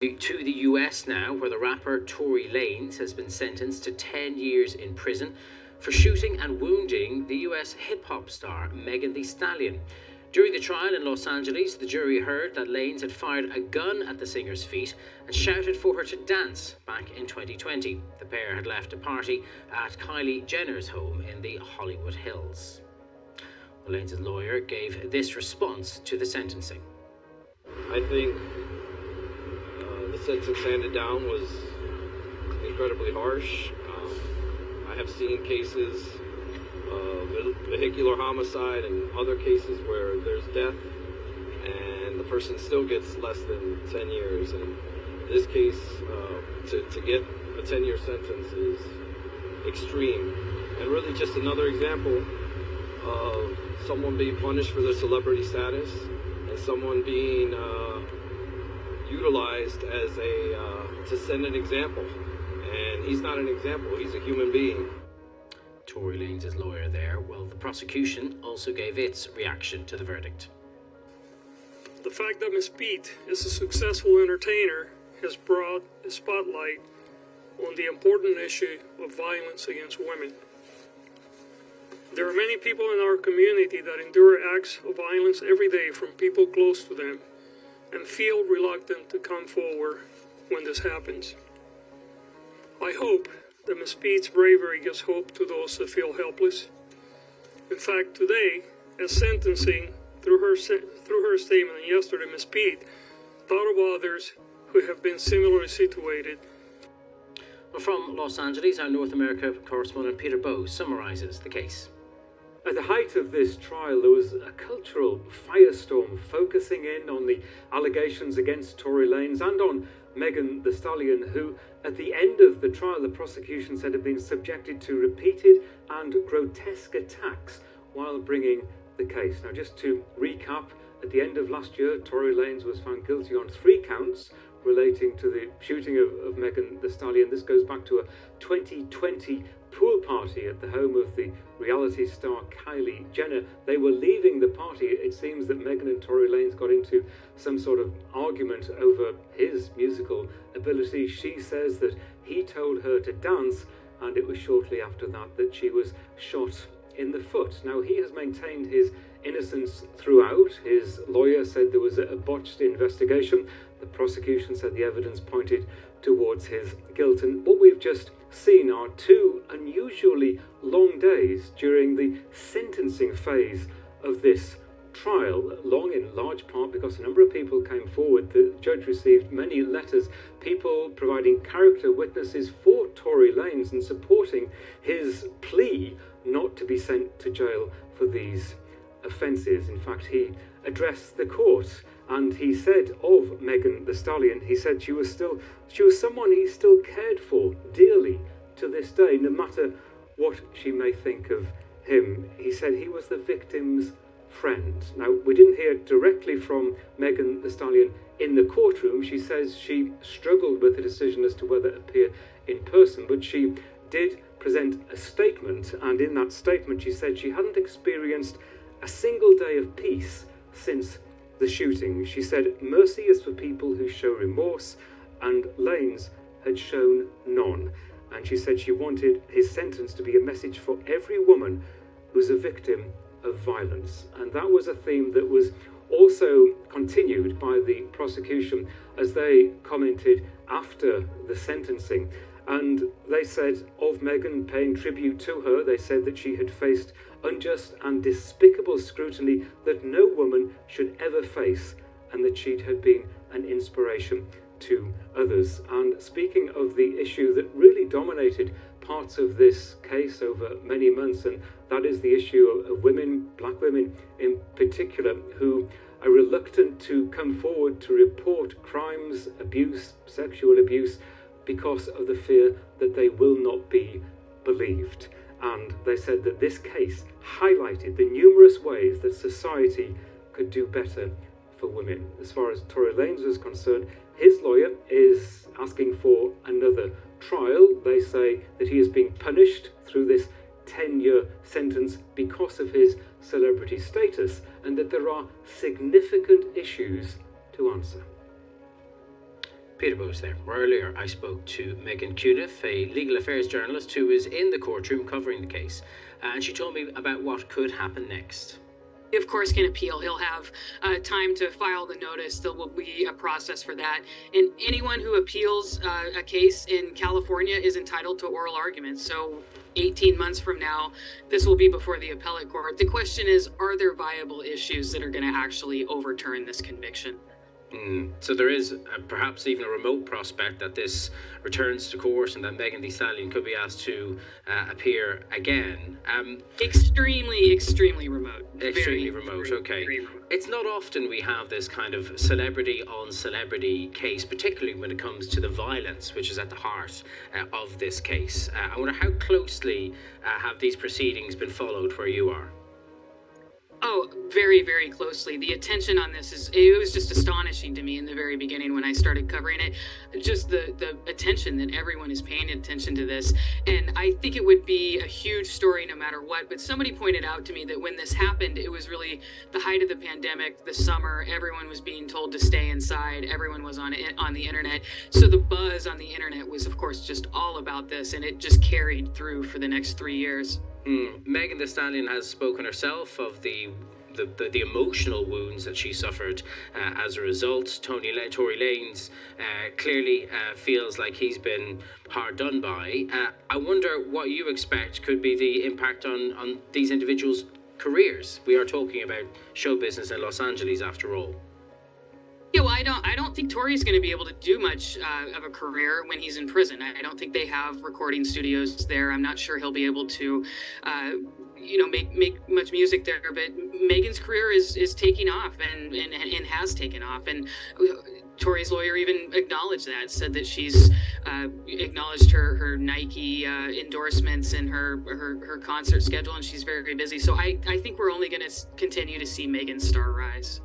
To the US now, where the rapper Tory Lanez has been sentenced to 10 years in prison for shooting and wounding the US hip-hop star Megan Thee Stallion. During the trial in Los Angeles, the jury heard that Lanez had fired a gun at the singer's feet and shouted for her to dance back in 2020. The pair had left a party at Kylie Jenner's home in the Hollywood Hills. Well, Lanez's lawyer gave this response to the sentencing. I think the sentence handed down was incredibly harsh. I have seen cases of vehicular homicide and other cases where there's death and the person still gets less than 10 years. And in this case, to get a 10-year sentence is extreme. And really just another example of someone being punished for their celebrity status and someone being utilized as to send an example. And he's not an example, he's a human being. Tory Lanez's lawyer there. Well, the prosecution also gave its reaction to the verdict. The fact that Ms. Pete is a successful entertainer has brought a spotlight on the important issue of violence against women. There are many people in our community that endure acts of violence every day from people close to them and feel reluctant to come forward when this happens. I hope that Ms. Pete's bravery gives hope to those that feel helpless. In fact, today, as sentencing, through her statement yesterday, Ms. Pete thought of others who have been similarly situated. From Los Angeles, our North America correspondent Peter Bowe summarises the case. At the height of this trial, there was a cultural firestorm focusing in on the allegations against Tory Lanez and on Megan Thee Stallion, who, at the end of the trial, the prosecution said had been subjected to repeated and grotesque attacks while bringing the case. Now, just to recap, at the end of last year, Tory Lanez was found guilty on 3 counts relating to the shooting of Megan Thee Stallion. This goes back to a 2020 pool party at the home of the reality star Kylie Jenner. They were leaving the party. It seems that Megan and Tory Lanez got into some sort of argument over his musical ability. She says that he told her to dance, and it was shortly after that that she was shot in the foot. Now, he has maintained his innocence throughout. His lawyer said there was a botched investigation. The prosecution said the evidence pointed towards his guilt. And what we've just seen are 2 unusually long days during the sentencing phase of this trial. Long in large part because a number of people came forward. The judge received many letters, people providing character witnesses for Tory Lanez and supporting his plea not to be sent to jail for these offences. In fact, he addressed the court and he said of Megan Thee Stallion, he said she was someone he still cared for dearly to this day, no matter what she may think of him. He said he was the victim's friend. Now, we didn't hear directly from Megan Thee Stallion in the courtroom. She says she struggled with the decision as to whether to appear in person, but she did present a statement, and in that statement she said she hadn't experienced a single day of peace since the shooting. She said mercy is for people who show remorse, and Lanez had shown none. And she said she wanted his sentence to be a message for every woman who's a victim of violence. And that was a theme that was also continued by the prosecution as they commented after the sentencing. And they said of Megan, paying tribute to her, they said that she had faced unjust and despicable scrutiny that no woman should ever face, and that she had been an inspiration to others. And speaking of the issue that really dominated parts of this case over many months, and that is the issue of women, black women in particular, who are reluctant to come forward to report crimes, abuse, sexual abuse, because of the fear that they will not be believed. And they said that this case highlighted the numerous ways that society could do better for women. As far as Tory Lanez was concerned, his lawyer is asking for another trial. They say that he is being punished through this 10-year sentence because of his celebrity status, and that there are significant issues to answer. Peter Bose there. Earlier, I spoke to Megan Cuniff, a legal affairs journalist who is in the courtroom covering the case, and she told me about what could happen next. He, of course, can appeal. He'll have time to file the notice. There will be a process for that. And anyone who appeals a case in California is entitled to oral arguments. So 18 months from now, this will be before the appellate court. The question is, are there viable issues that are going to actually overturn this conviction? So there is perhaps even a remote prospect that this returns to court and that Megan Thee Stallion could be asked to appear again. Extremely, extremely remote. Extremely remote, okay. Remote. It's not often we have this kind of celebrity on celebrity case, particularly when it comes to the violence which is at the heart of this case. I wonder how closely have these proceedings been followed where you are? Oh, very, very closely. The attention on this it was just astonishing to me in the very beginning when I started covering it. Just the attention that everyone is paying attention to this. And I think it would be a huge story no matter what. But somebody pointed out to me that when this happened, it was really the height of the pandemic, the summer. Everyone was being told to stay inside. Everyone was on the internet. So the buzz on the internet was, of course, just all about this. And it just carried through for the next 3 years. Megan Thee Stallion has spoken herself of the emotional wounds that she suffered as a result. Tory Lanez clearly feels like he's been hard done by. I wonder what you expect could be the impact on these individuals' careers. We are talking about show business in Los Angeles after all. Yeah, well, I don't think Tory's going to be able to do much of a career when he's in prison. I don't think they have recording studios there. I'm not sure he'll be able to, make much music there. But Megan's career is taking off and has taken off. And Tory's lawyer even acknowledged that, said that she's acknowledged her Nike endorsements and her concert schedule, and she's very, very busy. So I think we're only going to continue to see Megan's star rise.